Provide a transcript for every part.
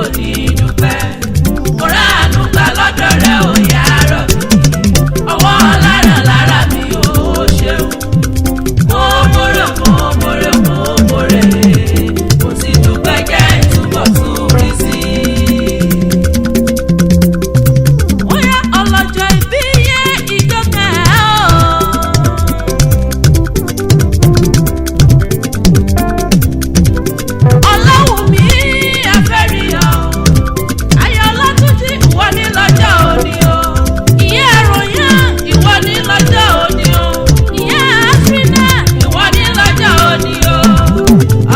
ò ní dúpẹ́. Mo ráàánú gbà lọ́dọ̀ rẹ ò yá rọ̀ mí. Ọwọ́ lára lára mi ò ṣeun. Mo mórè mo mórè mo mórè. Mo sì dúpẹ́ jẹ́ ìtúbọ̀ tún rí sí i. Ó yá ọlọ́jọ́ ìbí yẹ ìjọkẹ́ o. Olawumi afẹ́rìyọ. Ayọ̀ Ọlátúnjí ìwọ ní lọ́jọ́ òní o. Ìyá Ẹ̀rọ̀yán ìwọ ní lọ́jọ́ òní o. Ìyá Áfínà ìwọ ní lọ́jọ́ òní o.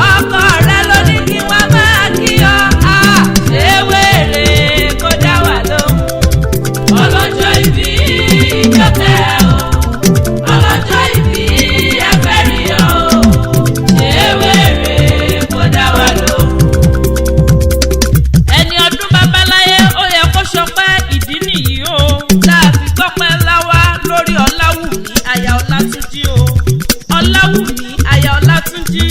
Ọkọ rẹ ló ní kí wọ́n máa kí ọ. Ṣé wèrè kó dá wà lóhùn? Ọlọ́jọ́ ìbí ìjọkẹ́ o. Ọlọ́jọ́ ìbí afẹ́rìyọ o. Ṣé wèrè kó dá wà lóhùn? Ẹni ọdún babaláyé ó yẹ kó ṣọpẹ́ ìdí nìyí o. Láàfin gbọ́pẹ́ láwá lórí Ọláwùmí aya Ọlátúnjí o. Ọláwùmí aya Ọlátúnjí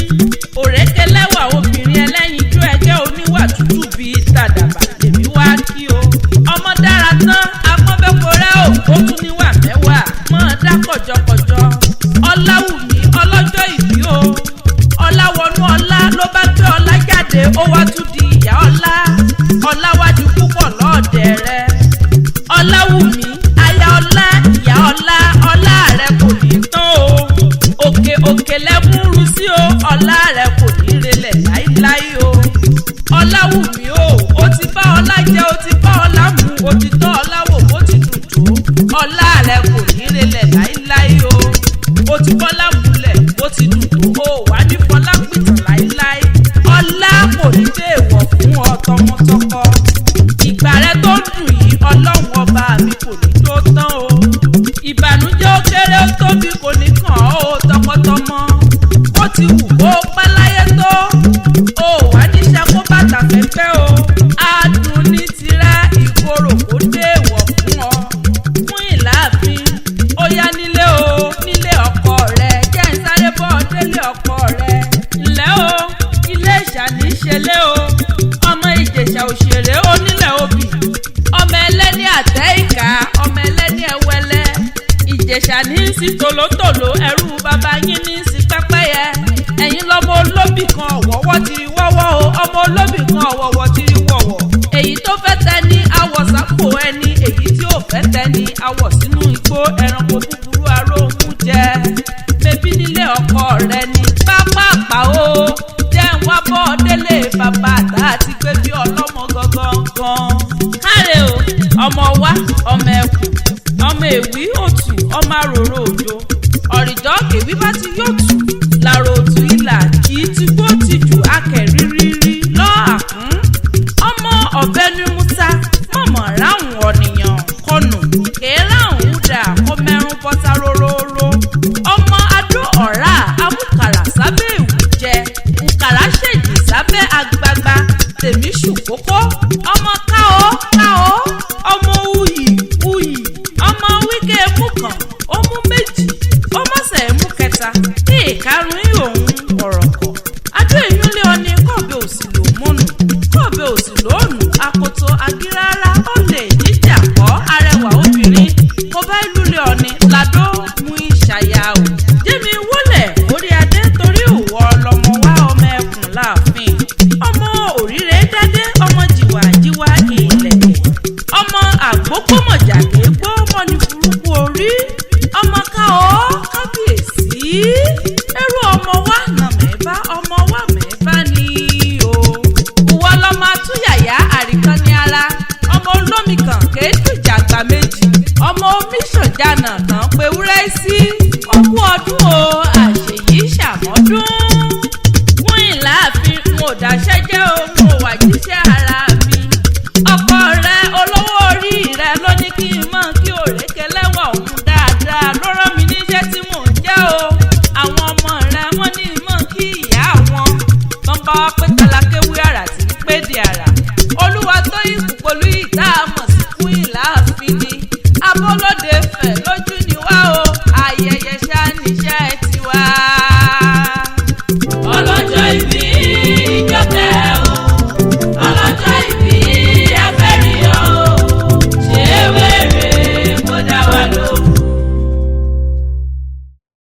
òrékelẹ́wà obìnrin ẹlẹ́yinjú ẹgẹ́ oníwà tútù bíi tàdàbà lèmi wá kí o. Ọmọ dára tán apọ́nbẹ́kọrẹ́ ò ó tún níwà mẹ́wàá mọ́ dá kọ̀jọ̀kọ̀jọ̀. Ọláwùmí ọlọ́jọ́ ìbí o. Ọláwọnú ọlá ló bá gbé ọlá jáde ó wá tún di ìyá ọlá. Ọláwájú púpọ̀ lọ́ọ̀dẹ̀ rẹ. Ọláwùmí aya ọlá ìyá ọlá ọlá rẹ kò ní tán o. Òkè òkè lẹ́múrú sí o ọlá rẹ kò ní relẹ̀ láíláí o. Ọláwùmí o ó ti bá ọlá jẹ ó ti bá ọlá mu ó ti tọ́ ọlá wò bó ti dùn tó. Ọlá rẹ kò ní relẹ̀ láíláí o. Ó ti bọ́lá múlẹ̀ bó ti dùn tó o wà ní fọlá pìtàn láíláí. Ọlá kò ní dé èèwọ̀ fún ọ tọmọtọkọ. Ìgbà rẹ tó ń dùn yìí ọlọ́run ọba mi kò ní tó tán o. Ìbànújẹ́ ó kéré ó tóbi kò ní kàn ọ́ o tọmọtọmọ. Ó ti wù kó pẹ́ láyé tó. O wà níṣẹ́ kó bàtà fẹ́fẹ́ o. Adùn ní tirẹ̀ ìkorò kó dé èèwọ̀ fún ọ. Fún ìlàáfin ó yá nílé o nílé ọkọ rẹ jẹ́ ń sáré bọ́ délé ọkọ rẹ. Ǹlẹ́ o ilesha ní í ṣẹlẹ̀ o. Ọmọ Ìjẹ̀ṣà òṣèré onílẹ̀ obì. Ọmọ ẹlẹ́ni àtẹ́ ìka ọmọ ẹlẹ́ni ẹwẹ́lẹ́. Ìjẹ̀ṣà ní í sí tòlótòló ẹrú bàbá yín ní í sí pẹ́pẹ́yẹ. Ẹ̀yin lọ́mọ olóbì kan ọ̀wọ́wọ́ tiri wọ́wọ́ o. Ọmọ olóbì kan ọ̀wọ́wọ́ tiri wọ̀wọ̀. Èyí tó fẹ́ tẹ ní awọ̀ sápò ẹni èyí tí ò fẹ́ tẹ ní awọ̀ sínú igbó ẹranko búburú aróhùn jẹ. Bébí nílé ọkọ rẹ ní pápápá o. Jẹ́ ń wá bọ́ délé bàbá àtà àti gbé bí ọlọ́mọ gangan. Káre o ọmọ wa ọmọ ẹkùn ọmọ èwí òtù ọmọ àròrò òjò. Ọ̀rìjọ́ kèwí bá ti yóò tù làrò òtù ìlà kì í ti gbó ti jù akẹ̀rírírí lọ́àkún. Ọmọ ọ̀bẹ ní Musa mọ̀mọ́ ráhùn ọ̀nìyàn kọnù kéèràhùn dà kó mẹ́rún bọ́sá róróró. Ọmọ adó ọ̀rá amúkàrà sábẹ́ ìwù jẹ nkàrà ṣèjì sábẹ́ agbagba tèmi ṣùkókó. Ọmọ káó káó